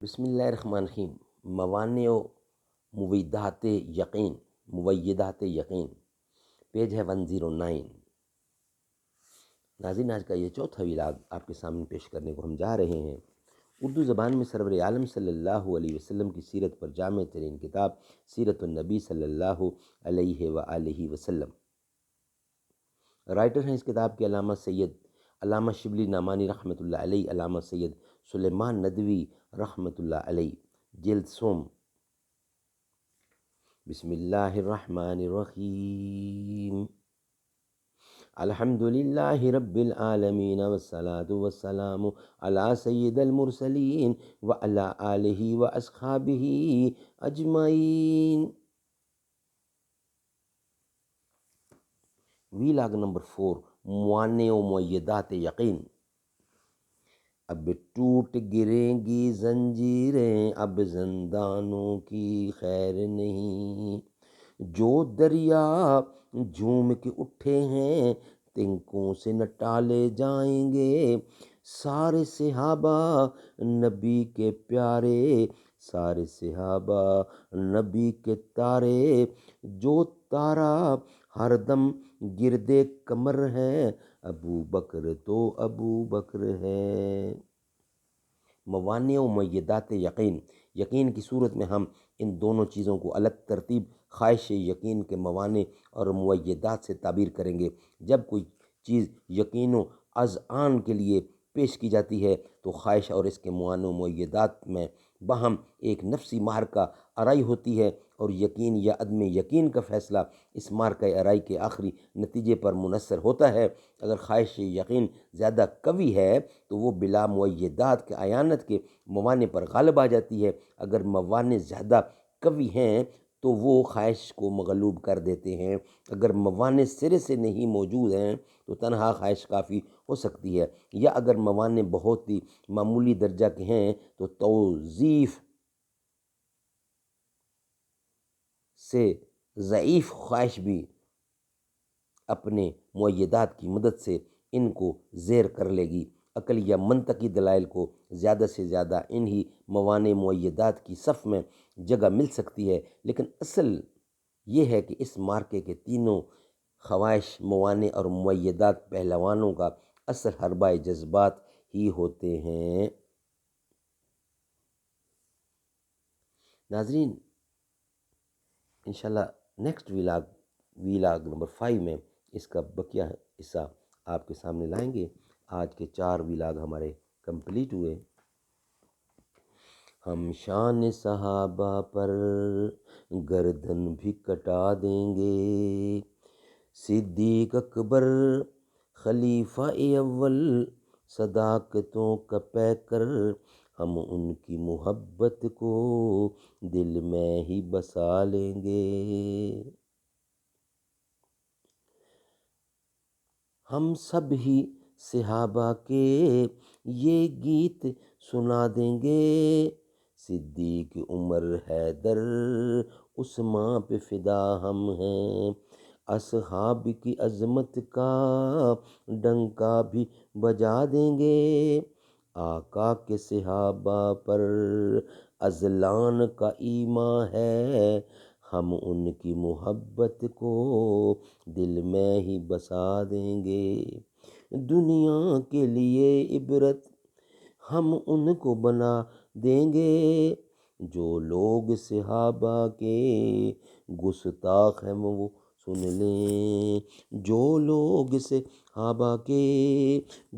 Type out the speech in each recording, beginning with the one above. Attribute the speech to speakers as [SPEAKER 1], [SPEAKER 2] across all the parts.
[SPEAKER 1] بسم اللہ الرحمن الرحیم۔ موانع و مویدات یقین، مویدات یقین، پیج ہے 109۔ ناظرین، آج کا یہ چوتھا ولاگ آپ کے سامنے پیش کرنے کو ہم جا رہے ہیں۔ اردو زبان میں سرور عالم صلی اللہ علیہ وسلم کی سیرت پر جامع ترین کتاب سیرت النبی صلی اللہ علیہ وآلہ وسلم۔ رائٹر ہیں اس کتاب کے علامہ شبلی نعمانی رحمۃ اللہ علیہ، علامہ سید سلیمان ندوی رحمۃ اللہ علیہ، جلد سوم۔ بسم اللہ الرحمن الرحیم۔ الحمد للہ رب العالمین والصلاة والسلام علی سید المرسلین وعلی آلہ واصحابہ اجمعین۔ ویلاگ نمبر 4، موانع و مؤیدات یقین۔ اب ٹوٹ گریں گی زنجیریں، اب زندانوں کی خیر نہیں، جو دریا جھوم کے اٹھے ہیں تنکوں سے نہ ٹالے جائیں گے۔ سارے صحابہ نبی کے پیارے، سارے صحابہ نبی کے تارے، جو تارا ہر دم گردے کمر ہے، ابو بکر تو ابو بکر ہے۔ موانع و مؤیدات یقین، یقین کی صورت میں ہم ان دونوں چیزوں کو الگ ترتیب خواہش یقین کے موانع اور مؤیدات سے تعبیر کریں گے۔ جب کوئی چیز یقین و اذعان کے لیے پیش کی جاتی ہے تو خواہش اور اس کے موانع و مؤیدات میں باہم ایک نفسی معرکہ آرائی ہوتی ہے، اور یقین یا عدم یقین کا فیصلہ اس معرکہ آرائی کے آخری نتیجے پر منحصر ہوتا ہے۔ اگر خواہش یقین زیادہ قوی ہے تو وہ بلا مؤیدات کے اعانت کے موانع پر غالب آ جاتی ہے۔ اگر موانع زیادہ قوی ہیں تو وہ خواہش کو مغلوب کر دیتے ہیں۔ اگر موانع سرے سے نہیں موجود ہیں تو تنہا خواہش کافی ہو سکتی ہے، یا اگر موانع بہت ہی معمولی درجہ کے ہیں تو توظیف سے ضعیف خواہش بھی اپنے مؤیدات کی مدد سے ان کو زیر کر لے گی۔ عقل یا منطقی دلائل کو زیادہ سے زیادہ انہی موانع مؤیدات کی صف میں جگہ مل سکتی ہے، لیکن اصل یہ ہے کہ اس معرکے کے تینوں خواہش، موانع اور مؤیدات پہلوانوں کا اصل حربہ جذبات ہی ہوتے ہیں۔ ناظرین، انشاءاللہ نیکسٹ ویلاگ نمبر 5 میں اس کا بقیہ حصہ آپ کے سامنے لائیں گے۔ آج کے 4 ویلاگ ہمارے کمپلیٹ ہوئے۔ ہم شان صحابہ پر گردن بھی کٹا دیں گے، صدیق اکبر خلیفہ اول صداقتوں کا پیکر، ہم ان کی محبت کو دل میں ہی بسا لیں گے۔ ہم سب ہی صحابہ کے یہ گیت سنا دیں گے، صدیق عمر حیدر عثمان پہ فدا ہم ہیں، اصحاب کی عظمت کا ڈنکا بھی بجا دیں گے۔ آقا کے صحابہ پر اذلان کا ایمان ہے، ہم ان کی محبت کو دل میں ہی بسا دیں گے۔ دنیا کے لیے عبرت ہم ان کو بنا دیں گے، جو لوگ صحابہ کے گستاخ ہیں وہ سن لیں، جو لوگ صحابہ کے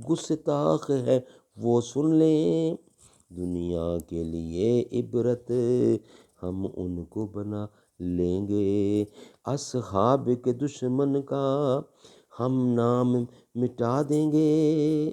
[SPEAKER 1] گستاخ ہیں وہ سن لیں۔ دنیا کے لیے عبرت ہم ان کو بنا لیں گے، اصحاب کے دشمن کا ہم نام مٹا دیں گے۔